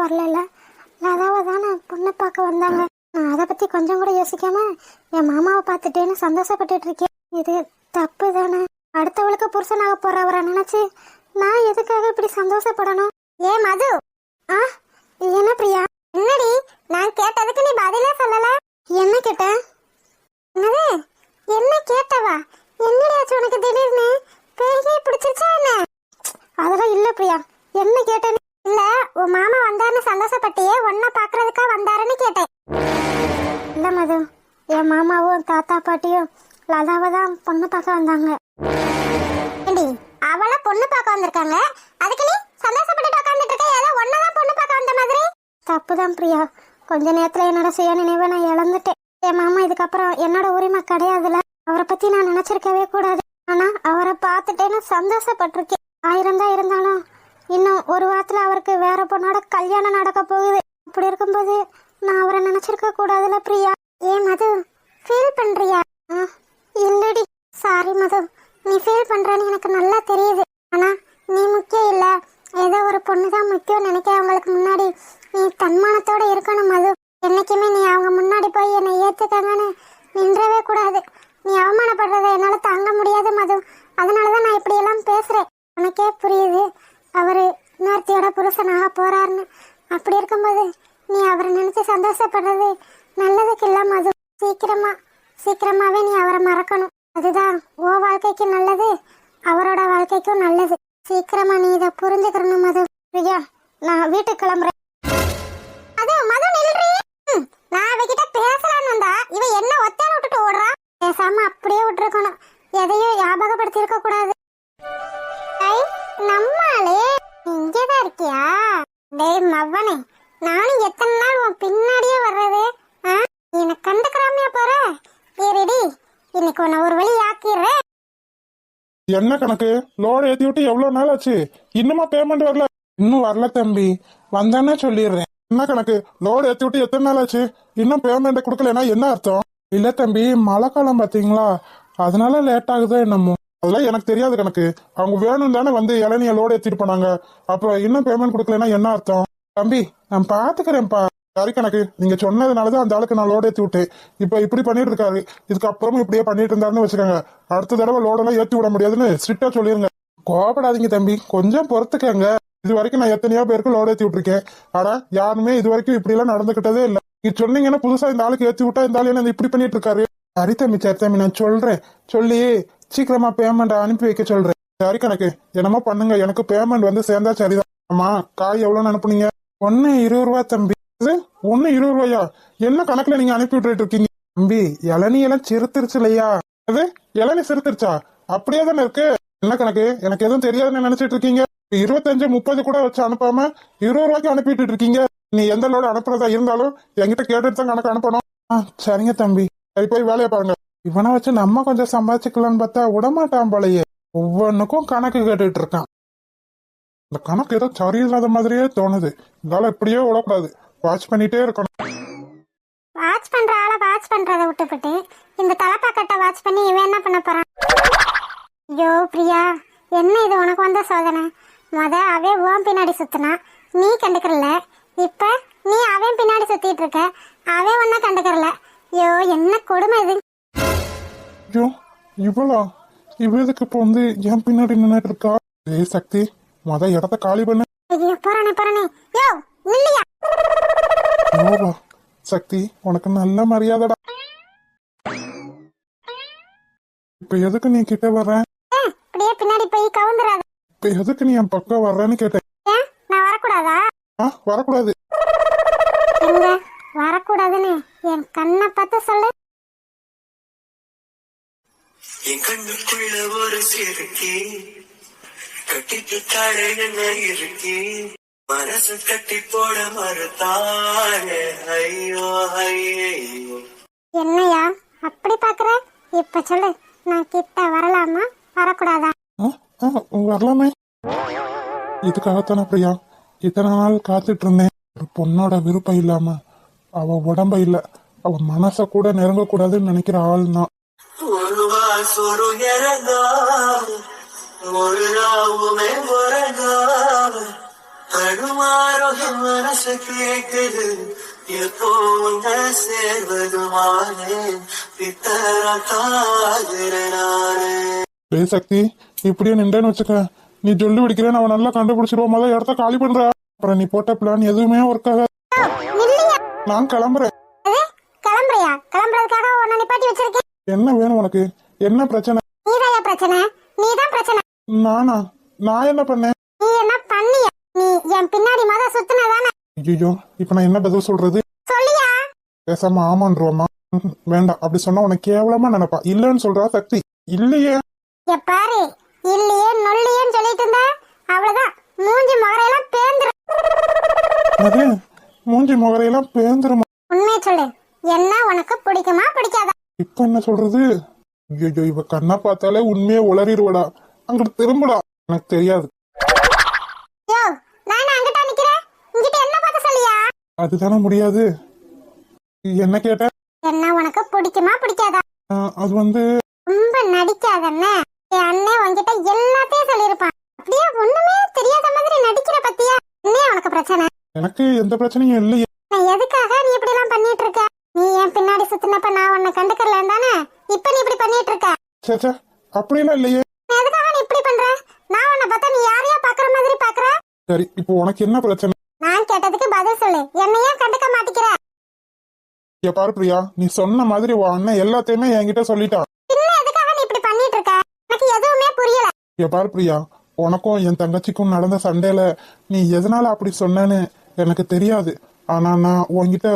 வரல, லதாவை தானே பொண்ணு பார்க்க வந்தாங்க. நான் அதை பத்தி கொஞ்சம் கூட யோசிக்காம என் மாமாவை பார்த்துட்டேன்னு சந்தோஷப்பட்டுட்டு இருக்கேன். இது தப்பு தானே? அடுத்தவளுக்கு புருஷனாக போறவரை நினைச்சு நான் எதுக்காக இப்படி சந்தோஷப்படணும்? ஏ மது, என்ன பிரியா? என்னடி நான் கேட்டதுக்கு நீ பதிலே சொல்லல? என்ன கேட்ட? என்னது? என்ன கேட்டவா? என்னடியாச்சு உனக்கு திடீர்னு? பேயே பிடிச்சிருச்சா என்ன? அதெல்லாம் இல்ல பிரியா. என்ன கேட்டேன்னு இல்ல, உன் மாமா வந்தாருன்னு சந்தோஷப்பட்டியே, உன்ன பாக்குறதுக்கா வந்தாருன்னு கேட்டேன். இல்ல மது, என் மாமாவும் தாத்தா பாட்டியும் லதாவை தான் பொண்ணு பார்க்க வந்தாங்க. அவளை பொண்ணு பார்க்க வந்திருக்காங்க, அதுக்கு நீ சந்தோஷப்பட்டு உட்காந்துட்டு இருக்க? ஏதோ ஒன்னதான் பொண்ணு பார்க்க வந்த மாதிரி. தப்புதான் பிரியா, கொஞ்ச நேரத்துல என்னோட சுய நினைவை நான் இழந்துட்டேன். என் மாமா இதுக்கப்புறம் என்னோட உரிமை கிடையாதுல, அவரை பத்தி நான் நினைச்சிருக்கவே கூடாது. ஆனா அவரை பார்த்துட்டேன்னு சந்தோஷப்பட்டிருக்கேன். 1000 தான் இருந்தாலும் இன்னும் ஒரு வாரத்துல அவருக்கு வேற பொண்ணோட கல்யாணம் நடக்க போகுது. அப்படி இருக்கும்போது நான் அவரை நினைச்சிருக்க கூடாதுல பிரியா. ஏன் மது, ஃபீல் பண்றியா? இல்லடி, சாரி மது, நீ ஃபீல் பண்றன்னு எனக்கு நல்லா தெரியுது. ஆனா நீ முக்கியம் இல்ல, ஏதோ ஒரு பொண்ணு தான் முக்கியம் நினைக்கிறவங்களுக்கு முன்னாடி நீ தன்மானத்தோட இருக்கணும் மது. என்னைக்குமே நீ அவங்க முன்னாடி போய் என்னை ஏத்துக்காங்கன்னு நின்றவே கூடாது. நீ அவமானப்படுறத என்னால தாங்க முடியாது மது. அதனாலதான் நான் இப்படி எல்லாம் பேசுறேன். உனக்கே புரியுது அவரு இன்னொருத்தியோட புருஷனாக போறாருன்னு. அப்படி இருக்கும்போது நீ அவரை நினைச்சு சந்தோஷப்படுறது நல்லதுக்கு இல்ல மது. சீக்கிரமாவே நீ அவரை மறக்கணும். அதுதான் ஓ வாழ்க்கைக்கு நல்லது, அவரோட வாழ்க்கைக்கும் நல்லது. சீக்கிரமா நீ இதை புரிஞ்சுக்கணும் மது. பிரியா, நான் வீட்டுக்கு கிளம்புறேன். அது மது நில்றி. நான் அவகிட்ட பேசலான்னு வந்தா இவ என்ன ஒத்தையில விட்டுட்டு ஓடுறா? பேசாம அப்படியே விட்டுருக்கணும், எதையும் ஞாபகப்படுத்தி இருக்க கூடாது. நம்மாலே இங்கேதான் இருக்கியா? டேய் மவனே, நானும் எத்தனை நாள் உன் பின்னாடியே வர்றது? எனக்கு கண்டுக்கிறாமையா போற? ஏறிடி, இன்னைக்கு உன்னை ஒரு வழி ஆக்கிடுறேன். என்ன கணக்கு? லோடு ஏத்தி விட்டு எவ்வளவு நாள் ஆச்சு, இன்னுமா பேமெண்ட் வரல? இன்னும் வரல தம்பி, வந்தானே சொல்லிடுறேன். என்ன கணக்கு? லோடு ஏத்தி விட்டு எத்தனை நாள் ஆச்சு, இன்னும் பேமெண்ட் கொடுக்கலன்னா என்ன அர்த்தம்? இல்ல தம்பி, மழை காலம் பாத்தீங்களா, அதனால லேட் ஆகுதோ என்னமோ. அதெல்லாம் எனக்கு தெரியாது கணக்கு. அவங்க வேணும் தானே வந்து இளநிய லோடு ஏத்திட்டு போனாங்க. அப்ப இன்னும் பேமெண்ட் கொடுக்கலன்னா என்ன அர்த்தம்? தம்பி, நான் பாத்துக்கிறேன்ப்பா. சரி கணக்கு, நீங்க சொன்னதுனாலதான் அந்த ஆளுக்கு நான் லோடு ஏத்தி விட்டேன். இப்ப இப்படி பண்ணிட்டு இருக்காரு, இதுக்கப்புறமும் இப்படியே பண்ணிட்டு இருந்தாருன்னு வச்சுக்கோங்க, அடுத்த தடவை லோடெல்லாம் ஏத்தி விட முடியாதுன்னு ஸ்ட்ரிக்டா சொல்லிருங்க. கோபப்படாதீங்க தம்பி, கொஞ்சம் பொறுத்துக்கங்க. இது வரைக்கும் நான் எத்தனையோ பேருக்கு லோடு ஏத்தி விட்டுருக்கேன். ஆனா யாருமே இது வரைக்கும் இப்படி எல்லாம் நடந்துகிட்டதே இல்ல. இது சொன்னீங்கன்னா புதுசா இந்த ஆளுக்கு ஏத்தி விட்டா இந்த ஆளு என்ன இப்படி பண்ணிட்டு இருக்காரு. சரி தம்பி, நான் சொல்றேன், சொல்லி சீக்கிரமா பேமெண்ட் அனுப்பி வைக்க சொல்றேன். சரி கணக்கு, என்னமோ பண்ணுங்க, எனக்கு பேமெண்ட் வந்து சேர்ந்தா சரிதான். ஆமா, காய் எவ்வளவுன்னு அனுப்புனீங்க? 1 20 ரூபா தம்பி. 1 20 ரூபாயா? என்ன கணக்குல நீங்க அனுப்பி விட்டுட்டு இருக்கீங்க தம்பி? இளநீ எல்லாம் சிறுத்திருச்சு இல்லையா? அது இளநீ சிறுத்திருச்சா? அப்படியே தானே இருக்கு. என்ன கணக்கு? எனக்கு எதுவும் தெரியாதுன்னு நினைச்சிட்டு இருக்கீங்க? 25 30 கூட வச்சு அனுப்பாம 20 ரூபாய்க்கு அனுப்பிட்டு இருக்கீங்க. நீ எந்த லோடு அனுப்புறதா இருந்தாலும் என்கிட்ட கேட்டுட்டு தான் கணக்கு அனுப்பணும். சரிங்க தம்பி, சரி போய் வேலையை பாருங்க. இவனை வச்சு நம்ம கொஞ்சம் சம்பாதிச்சுக்கலான்னு பார்த்தா விடமாட்டான் போலயே. ஒவ்வொன்னுக்கும் கணக்கு கேட்டுட்டு இருக்கான். இந்த கணக்கு ஏதோ சரியில்லாத மாதிரியே தோணுது. இதனால இப்படியே விடக்கூடாது, வாட்ச் பண்ணிட்டே இருக்கணும். வாட்ச் பண்ற ஆளை வாட்ச் பண்றத விட்டுப்பட்டு இந்த தலைப்பாக்கட்டை வாட்ச் பண்ணி இவன் என்ன பண்ண போறான்? ஐயோ பிரியா, என்ன இது உனக்கு வந்த சோதனை? அவன் உன் பின்னாடி சுத்தினா நீ கண்டுக்கறல, இப்ப நீ அவன் பின்னாடி சுத்திட்டு இருக்க, அவன் ஒன்ன கண்டுக்கறல. ஐயோ என்ன கொடுமை இது. ஐயோ இவளா? இவளுக்கு இப்ப வந்து என் பின்னாடி நின்னுட்டு இருக்கா? ஏய் சக்தி, இடத்த காலி பண்ணு. போறானே. யோ நில்லையா? ஓவா சக்தி, உனக்கு நல்ல மரியாதைடா. இப்ப எதுக்கு நீ கிட்ட வர்ற? அப்படியே பின்னாடி போய் கவுந்துறாத. இப்ப எதுக்கு நீ என் பக்கம் வர்றன்னு கேட்டேன். நான் வரக்கூடாதா? வரக்கூடாது. எங்க வரக்கூடாதுன்னு என் கண்ணை பார்த்து சொல்லு. என் கண்ணுக்குள்ள ஒரு சிறுக்கி கட்டிட்டு தாழே என்ன இருக்கி, மனசு கட்டி போட மறுத்தானே. ஐயோ ஐயோ. என்னையா அப்படி பாக்குற? இப்ப சொல்லு, நான் கிட்ட வரலாமா வரக்கூடாதா? வரலாமே. இதுக்காகத்தானே பிரியா இத்தனை நாள் காத்துட்டு இருந்தேன். ஒரு பொண்ணோட விருப்பம் இல்லாம அவ உடம்ப இல்ல அவ மனசை கூட நெருங்கக்கூடாதுன்னு நினைக்கிற ஆள் தான். ஒரு வாசொரு இறங்காம ஒரு நாவுமே உறங்காம தடுமாறும் என் மனசு கேட்குது எப்போ உன்ன சேர்வதுமானே பித்தராகிறே. டேய் சக்தி, இப்படியே நின்றேன்னு வச்சுக்க, நீ சொல்லி பிடிக்கிறேன்னு அவன் நல்லா கண்டுபிடிச்சிருவோம். முதல்ல இடத்த காலி பண்ற. அப்புறம் நீ போட்ட பிளான் எதுவுமே ஒர்க் ஆகாது. இல்லையா? நான் கிளம்புறேன். அது கிளம்புறியா? கிளம்புறதுக்காக உன்னை நிப்பாட்டி வச்சிருக்கேன். என்ன வேணும் உனக்கு? என்ன பிரச்சனை? நீதாயா பிரச்சனை? நீதான் பிரச்சனை. நானா? நான் என்ன பண்ணேன்? நீ என்ன பண்ணியா? நீ என் பின்னாடி சுத்தினதானே? ஐயோ, இப்ப நான் என்ன பதில் சொல்றது? சொல்லியா? பேசாம ஆமான்றோமா? வேண்டாம், அப்படி சொன்னா உனக்கு கேவலமா நினைப்பா. இல்லன்னு சொல்றா சக்தி. இல்லையே. பாரு, இல்லையே நொல்லியேன்னு சொல்லிட்டு இருந்த அவ்வளவுதான், மூஞ்சி முகரையெல்லாம் பேந்துரும். அது மூஞ்சி முகரையெல்லாம் பேந்துருமா? உண்மையை சொல்லு, என்ன உனக்கு பிடிக்குமா பிடிக்காதா? இப்ப என்ன சொல்றது? ஐயோ, இவ கண்ணா பார்த்தாலே உண்மையே உளறிடுவடா. அங்கிட்டு திரும்புடா. எனக்கு தெரியாது. யோ, நான் அங்கிட்ட நிக்கிறேன், இங்கிட்ட என்ன பார்த்து சொல்லியா? அதுதானே முடியாது. என்ன கேட்ட? என்ன உனக்கு பிடிக்குமா பிடிக்காதா? அது வந்து ரொம்ப நடிக்காதன்னு என் அண்ணன் உன்கிட்ட எல்லாத்தையும் சொல்லியிருப்பான். அப்படியே ஒண்ணுமே தெரியாத மாதிரி நடிக்கிற பத்தியா? என்ன உனக்கு பிரச்சனை? எனக்கு எந்த பிரச்சனையும் இல்லையே. நான் எதுக்காக நீ இப்படி எல்லாம் பண்ணிட்டு இருக்க? நீ என் பின்னாடி சுத்தினப்ப நான் உன்னை கண்டுக்கல தானே? இப்ப நீ இப்படி பண்ணிட்டு இருக்க. சேச்சா, அப்படிலாம் இல்லையே. எதுக்காக நீ இப்படி பண்ற? நான் உன்னை பார்த்தா நீ யாரையா பாக்குற மாதிரி பாக்குற? சரி, இப்போ உனக்கு என்ன பிரச்சனை? நான் கேட்டதுக்கு பதில் சொல்லு. என்னையே கண்டுக்க மாட்டிக்கிற? பாரு பிரியா, நீ சொன்ன மாதிரி உன் அண்ணன் எல்லாத்தையுமே என்கிட்ட சொல்லிட்டான். இன்னும் எதுக்காக நீ இப்படி பண்ணிட்டு இருக்க? எனக்கு எதுவுமே புரியல. பாரு பிரியா, உனக்கும் என் தங்கச்சிக்கும் நடந்த சண்டையில நீ எதனால அப்படி சொன்னேன்னு எனக்கு தெரியாது. ஆனா நான் உன்கிட்ட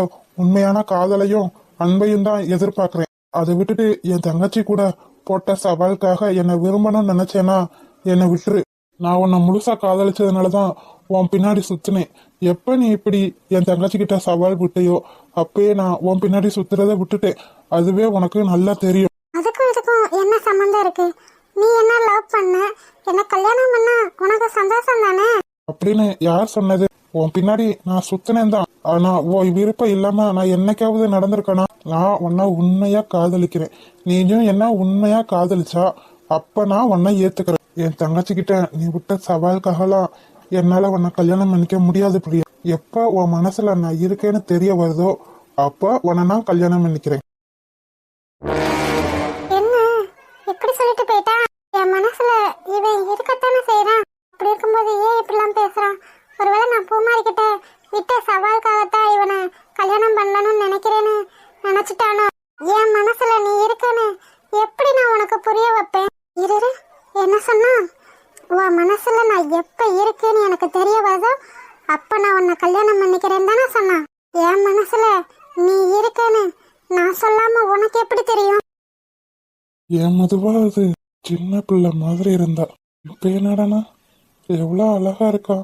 உண்மையான காதலையும் அன்பையும் தான் எதிர்பார்க்கிறேன். அதை விட்டுட்டு என் தங்கச்சி கூட போட்ட சவாலுக்காக என்னை விரும்பணும்னு நினைச்சேன்னா என்னை விட்டுரு. நான் உன்னை முழுசா காதலிச்சதுனாலதான் உன் பின்னாடி சுத்தினேன். எப்ப நீ இப்படி என் தங்கச்சி கிட்ட சவால் விட்டையோ அப்பயே நான் உன் பின்னாடி சுத்துறத விட்டுட்டேன். அதுவே உனக்கு நல்லா தெரியும். அதுக்கும் இதுக்கும் என்ன சம்பந்தம் இருக்கு? நீ என்ன லவ் பண்ண, என்ன கல்யாணம் பண்ண உனக்கு சந்தோஷம் தானே? அப்படின்னு யார் சொன்னது? உன் பின்னாடி நான் சுத்தினேன் தான். ஆனா உன் விருப்பம் இல்லாம நான் என்னைக்காவது நடந்திருக்கேனா? நான் உன்னை உண்மையா காதலிக்கிறேன். நீயும் என்ன உண்மையா காதலிச்சா அப்ப நான் உன்னை ஏத்துக்கிறேன். என் தங்கச்சி கிட்ட நீ விட்ட சவாலுக்காகலாம் என்னால உன்னை கல்யாணம் பண்ணிக்க முடியாது பிரியா. எப்ப உன் மனசுல நான் இருக்கேன்னு தெரிய வருதோ அப்ப உன்னை நான் கல்யாணம் பண்ணிக்கிறேன். என்ன எப்படி சொல்லிட்டு போயிட்டா? என் மனசுல இவன் இருக்கத்தானே செய்யறான். அப்படி இருக்கும்போது ஏன் இப்படிலாம் பேசுறான்? ஒருவேளை நான் பூமாரி கிட்ட விட்ட சவாலுக்காகத்தான் இவனை கல்யாணம் பண்ணணும்னு நினைக்கிறேன்னு நினைச்சிட்டானோ? என் மனசுல நீ இருக்கன்னு எப்படி நான் உனக்கு புரிய வைப்பேன்? இரு, என்ன சொன்னா? உன் மனசுல நான் எப்ப இருக்கேன்னு எனக்கு தெரிய வருதோ அப்ப நான் உன்னை கல்யாணம் பண்ணிக்கிறேன்னு தானே சொன்னான். என் மனசுல நீ இருக்கன்னு நான் சொல்லாம உனக்கு எப்படி தெரியும்? என் மதுவா அது சின்ன பிள்ளை மாதிரி இருந்தா, இப்ப என்னடானா எவ்வளவு அழகா இருக்கா,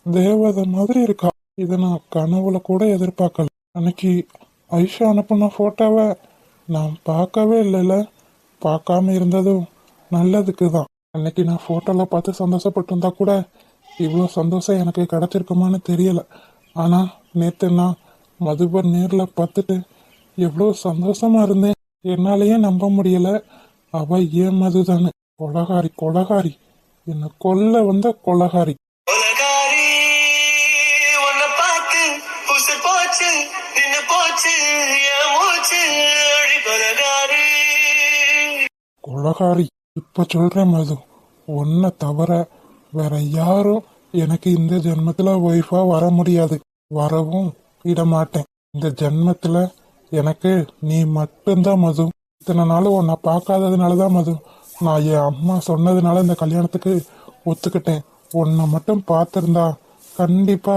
தேவதை மாதிரி இருக்கா. இதை நான் கனவுல கூட எதிர்பார்க்கல. அன்னைக்கு ஐஷா அனுப்புன போட்டோவை நான் பார்க்கவே இல்லைல்ல. பார்க்காம இருந்ததும் நல்லதுக்கு தான். அன்னைக்கு நான் போட்டோல பார்த்து சந்தோஷப்பட்டிருந்தா கூட இவ்வளோ சந்தோஷம் எனக்கு கிடைச்சிருக்குமான்னு தெரியல. ஆனா நேத்து நான் மதுவை நேர்ல பார்த்துட்டு எவ்வளோ சந்தோஷமா இருந்தேன். என்னாலேயே நம்ப முடியல. அவ ஏன் மதுதானு? கொலகாரி கொலகாரி, என்ன கொல்ல வந்த கொலகாரி. உலகாரி உன்னை பார்த்து உசு போச்சு நின்னு போச்சு என் மூச்சு அடி கொலகாரி. கொலகாரி, இப்ப சொல்றேன் மது, உன்னை தவிர வேற யாரும் எனக்கு இந்த ஜென்மத்துல ஒய்ஃபா வர முடியாது. வரவும் விட மாட்டேன். இந்த ஜென்மத்துல எனக்கு நீ மட்டும்தான் மது. இத்தனை நாள் உன்னை பார்க்காததுனாலதான் மது நான் என் அம்மா சொன்னதுனால இந்த கல்யாணத்துக்கு ஒத்துக்கிட்டேன். உன்னை மட்டும் பார்த்திருந்தா கண்டிப்பா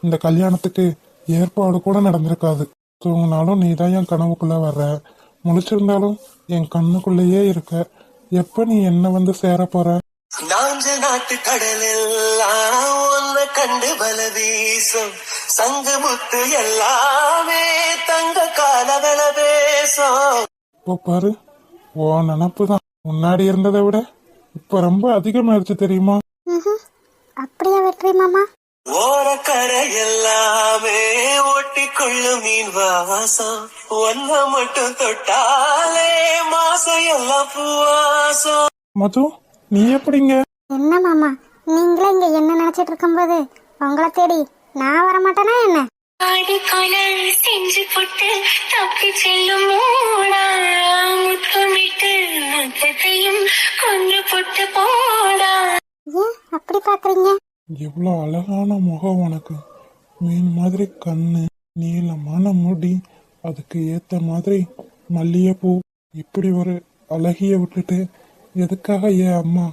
இந்த கல்யாணத்துக்கு ஏற்பாடு கூட நடந்திருக்காது. தூங்கினாலும் நீ தான் என் கனவுக்குள்ள வர்ற, முழிச்சிருந்தாலும் என் கண்ணுக்குள்ளேயே இருக்க. எப்ப நீ என்ன வந்து சேர போற? நாஞ்ச நாட்டு கடலெல்லாம் உன்னை கண்டு வல வீசும் சங்கு முத்து எல்லாமே தங்க காலவள பேசும். இப்போ பாரு, உன் நினப்பு தான் முன்னாடி இருந்ததை விட இப்ப ரொம்ப அதிகமாயிருச்சு தெரியுமா? அப்படியா வெற்றி மாமா? ஓரக்கரை எல்லாமே ஒட்டி கொள்ளும் மீன் வாசம் ஒன்ன மட்டும் தொட்டாலே மாசம் எல்லாம் பூவாசம். மது, நீ எப்படிங்க? என்ன மாமா, நீங்களே இங்க என்ன நினைச்சிட்டு இருக்கும்போது உங்களை தேடி நான் வரமாட்டேனா என்ன? ஆடிக்கொலை செஞ்சு போட்டு தப்பி செல்லும் மூடா முத்தமிட்டு முத்தத்தையும் கொன்று போட்டு போடா. ஏன் அப்படி பாக்குறீங்க? எவ்வளோ அழகான முகம் உனக்கு, மீன் மாதிரி கண்ணு, நீளமான முடி, அதுக்கு ஏத்த மாதிரி மல்லிகைப்பூ. இப்படி ஒரு அழகிய விட்டுட்டு எதுக்காக என் அம்மா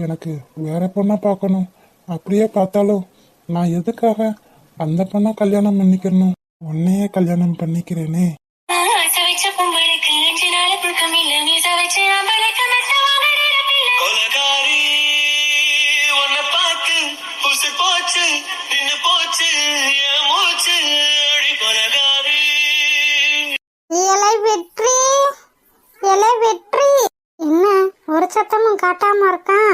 எனக்கு வேற பொண்ணை பார்க்கணும்? அப்படியே பார்த்தாலும் நான் எதுக்காக அந்த பொண்ணை கல்யாணம் பண்ணிக்கணும்? உன்னையே கல்யாணம் பண்ணிக்கிறேனே. சவைச்ச பொங்கலுக்கு 5 நாள் புழுக்கம் இல்ல நீ சவைச்ச அம்பளுக்கு கொலகாரி உன்னை பார்த்து புசு போச்சு நின்னு போச்சு என் மூச்சு அடி கொலகாரி. இலை வெற்றி, இலை வெற்றி. என்ன ஒரு சத்தமும் காட்டாம இருக்கான்?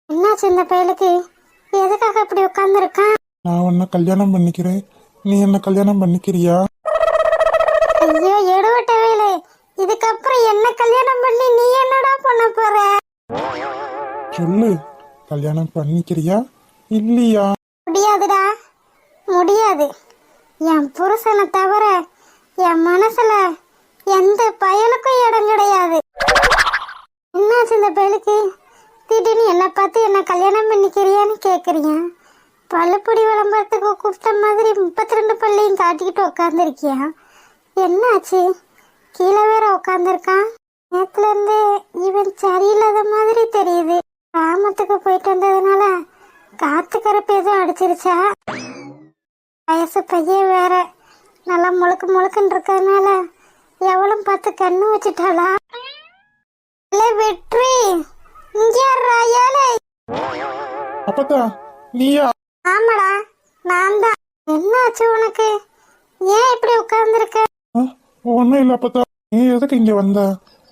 என்னாச்சு இந்த பயலுக்கு? எதுக்காக இப்படி உட்கார்ந்து இருக்கான்? நான் உன்னை கல்யாணம் பண்ணிக்கிறேன், நீ என்ன கல்யாணம் பண்ணிக்கிறியா? ஐயோ எடுவட்ட வேலை, இதுக்கப்புறம் என்ன கல்யாணம் பண்ணி நீ என்னடா பண்ண போற? சொல்லு, கல்யாணம் பண்ணிக்கிறியா இல்லையா? முடியாதுடா, முடியாது. என் புருஷனை தவிர என் மனசுல எந்த பயலுக்கும் இடம் கிடையாது. என்னாச்சு இந்த பயலுக்கு? திடீர்னு என்னை பார்த்து என்ன கல்யாணம் பண்ணிக்கிறியான்னு கேக்குறியா? பழுப்பொடி விளம்பரத்துக்கு கூப்பிட்ட மாதிரி 32 பல்லையும் காட்டிக்கிட்டு உட்காந்துருக்கியா? என்னாச்சு? கீழே வேற உட்காந்துருக்கான். நேத்துல இருந்து இவன் சரியில்லாத மாதிரி தெரியுது. கிராமத்துக்கு போயிட்டு வந்ததுனால காத்து கருப்பு எதுவும் அடிச்சிருச்சா? வயசு பையன் வேற நல்லா முழுக்கு முழுக்குன்னு இருக்கிறதுனால எவளும் பார்த்து கண்ணு வச்சுட்டாளா? வெற்றி, இங்க ஏழை. அப்பத்தா, நீயா? ஆமாடா, நான் தான். என்னாச்சு உனக்கு? ஏன் இப்படி உட்கார்ந்துருக்க? ஒன்னும் இல்ல அப்பத்தா. நீ எதுக்கு இங்க வந்த?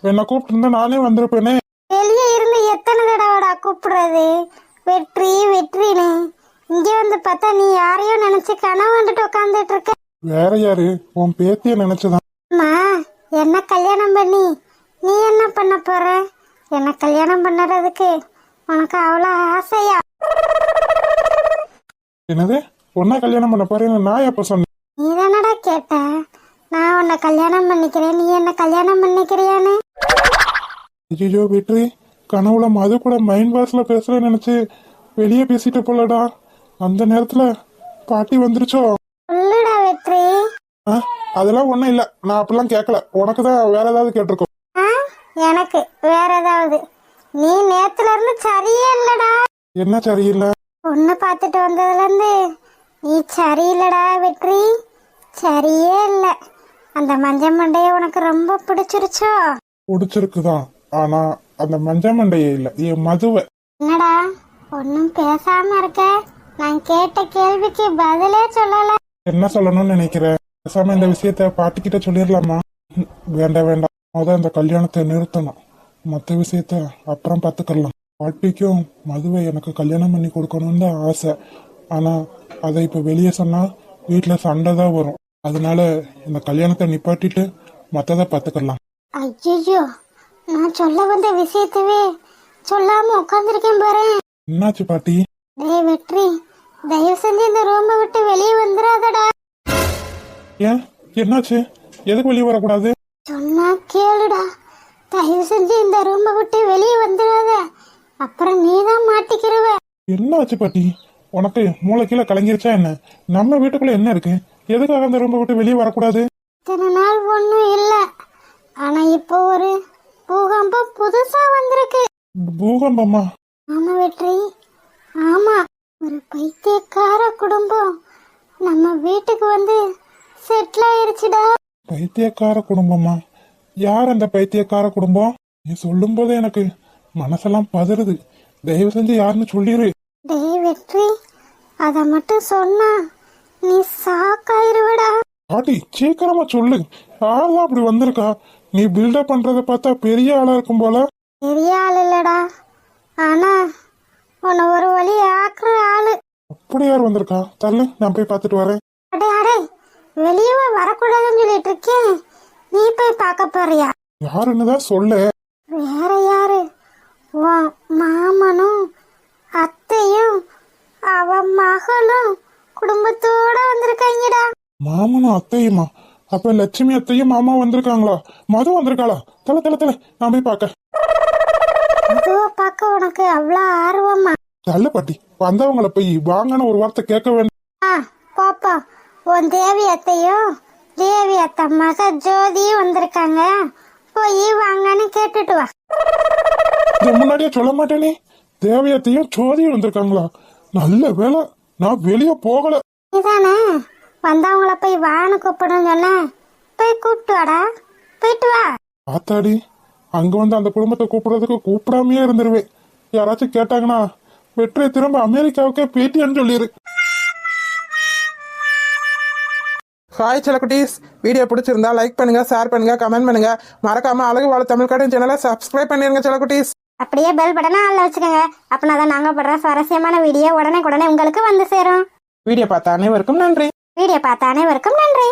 என்ன கூப்பிட்டு இருந்தா நானே வந்திருப்பேனே. வெளியே இருந்து எத்தனை தடவைடா கூப்பிடுறது வெற்றி வெற்றின்னு? இங்க வந்து பார்த்தா நீ யாரையோ நினைச்சு கனவு வந்துட்டு உட்கார்ந்துட்டு இருக்க. வேற யாரு? உன் பேத்திய நினைச்சுதான். அம்மா, என்ன கல்யாணம் பண்ணி நீ என்ன பண்ண போற? என்ன கல்யாணம் பண்ணுறதுக்கு உனக்கு அவ்வளோ ஆசையா? என்னது? உன்னை கல்யாணம் பண்ண போறேன்னு நான் எப்ப சொன்னேன்? நீ தானடா கேட்ட நான் உன்னை கல்யாணம் பண்ணிக்கிறேன், நீ என்ன கல்யாணம் பண்ணிக்கிறியான்னு. ஐயோ வெற்றி, கனவுல மது கூட மைண்ட் வாய்ஸ்ல பேசுறேன்னு நினைச்சு வெளியே பேசிட்டு போலடா. அந்த நேரத்துல பாட்டி வந்துருச்சோ? சொல்லுடா வெற்றி. அதெல்லாம் ஒண்ணும் இல்ல, நான் அப்படிலாம் கேட்கல. உனக்கு தான் வேற ஏதாவது கேட்டிருக்கோம். எனக்கு வேற ஏதாவது? நீ நேத்துல இருந்து சரியே இல்லடா. என்ன சரியில்லை? பொண்ணு பார்த்துட்டு வந்ததுல இருந்து நீ சரியில்லடா வெற்றி, சரியே இல்ல. அந்த மஞ்சள் மண்டைய உனக்கு ரொம்ப பிடிச்சிருச்சோ? பிடிச்சிருக்குதான், ஆனா அந்த மஞ்ச மண்டையே இல்ல, என் மதுவை. என்னடா ஒன்னும் பேசாம இருக்க? நான் கேட்ட கேள்விக்கு பதிலே சொல்லல. என்ன சொல்லணும்னு நினைக்கிறேன்? பேசாம இந்த விஷயத்த பாட்டிக்கிட்ட சொல்லிடலாமா? வேண்டாம் வேண்டாம், அதான் இந்த கல்யாணத்தை நிறுத்தணும். மற்ற விஷயத்த அப்புறம் பார்த்துக்கலாம். பாட்டிக்கும் மதுவை எனக்கு கல்யாணம் பண்ணி கொடுக்கணும்னு தான் ஆசை. ஆனா அதை இப்ப வெளியே சொன்னா வீட்டுல சண்டை தான் வரும். அதனால இந்த கல்யாணத்தை நிப்பாட்டிட்டு மற்றதை பார்த்துக்கலாம். ஐயோ, நான் சொல்ல வந்த விஷயத்தவே சொல்லாம உட்காந்துருக்கேன் பாரு. என்னாச்சு பாட்டி? டேய் வெற்றி, தயவு செஞ்சு இந்த ரூமை விட்டு வெளியே வந்துடாதடா. ஏன், என்னாச்சு? எதுக்கு வெளியே வரக்கூடாது? சொன்னா கேளுடா, தயவு செஞ்சு இந்த ரூமை விட்டு வெளியே வந்துடாத, அப்புறம் நீதான் மாட்டிக்கிருவ. என்னாச்சு பாட்டி? உனக்கு மூளை கீழே கலங்கிருச்சா என்ன? நம்ம வீட்டுக்குள்ள என்ன இருக்கு? எதுக்காக அந்த ரூமை விட்டு வெளியே வரக்கூடாது? இத்தனை நாள் ஒன்றும் இல்ல, ஆனா இப்போ ஒரு பூகம்பம் புதுசா வந்திருக்கு. பூகம்பமா? ஆமா வெற்றி, ஆமா. ஒரு பைத்தியக்கார குடும்பம் நம்ம வீட்டுக்கு வந்து செட்டில் ஆயிருச்சுடா. பைத்தியக்கார குடும்பமா? யார் அந்த பைத்தியக்கார குடும்பம்? நீ சொல்லும் போது எனக்கு மனசெல்லாம் பதறுது. தயவு செஞ்சு யாருன்னு சொல்லிடு. டேய் வெற்றி, அத மட்டும் சொன்னா நீ சாக்காயிருவடா. பாட்டி, சீக்கிரமா சொல்லு. யாரெல்லாம் அப்படி வந்திருக்கா? நீ பில்டப் பண்றத பார்த்தா பெரிய ஆளா இருக்கும் போல. பெரிய ஆள் இல்லடா, ஆனா உன்னை ஒரு வழி ஆக்குற ஆளு. இப்படி யார் வந்திருக்கா? தள்ளு, நான் போய் பார்த்துட்டு வரேன். அடே அடே, வெளியே வரக்கூடாதுன்னு சொல்லிட்டு இருக்கேன், நீ போய் பார்க்க போறியா? யாருன்னுதான் சொல்லு. வேற யாரு? உன் மாமனும் அத்தையும் அவ மகளும் குடும்பத்தோட வந்திருக்காங்கடா. மாமனும் அத்தையுமா? அப்ப லட்சுமி அத்தையும் மாமா வந்திருக்காங்களா? மது வந்திருக்காளா? தல தல தல, நான் போய் பார்க்க. அதுவா பார்க்க உனக்கு அவ்வளோ ஆர்வமா? தள்ளு பாட்டி, வந்தவங்களை போய் வாங்கன்னு ஒரு வார்த்தை கேட்க வேண்டும். ஆ பாப்பா, உன் தேவி அத்தையும் தேவி அத்தை மக ஜோதியும் வந்திருக்காங்க, போய் வாங்கன்னு கேட்டுட்டு வா. இதை முன்னாடியே சொல்ல மாட்டேனே. தேவையத்தையும் சோதியும் வந்திருக்காங்களா? நல்ல வேலை, நான் வெளியே போகல. நீதானே வந்தவங்கள போய் வான்னு கூப்பிடுன்னு சொன்ன, போய் கூப்பிட்டு வாடா, போயிட்டு வா. ஆத்தாடி, அங்க வந்து அந்த குடும்பத்தை கூப்பிடுறதுக்கு கூப்பிடாமையே இருந்துருவேன். யாராச்சும் கேட்டாங்கன்னா வெற்றியை திரும்ப அமெரிக்காவுக்கே பேட்டியான்னு சொல்லிரு. ஹாய் செல்லக்குட்டீஸ், வீடியோ பிடிச்சிருந்தா லைக் பண்ணுங்க, ஷேர் பண்ணுங்க, கமெண்ட் பண்ணுங்க. மறக்காம அழகு வாழ தமிழ் கார்டன் சேனலை சப்ஸ்கிரைப் பண்ணிருங்க செல்லக்குட்டீஸ். அப்படியே பெல் பட்டனை ஆள்ல வச்சுக்கோங்க, அப்படின்னா தான் நாங்க போடுற சுவாரஸ்யமான வீடியோ உடனே உங்களுக்கு வந்து சேரும். வீடியோ பார்த்த அனைவருக்கும் நன்றி. வீடியோ பார்த்த அனைவருக்கும் நன்றி.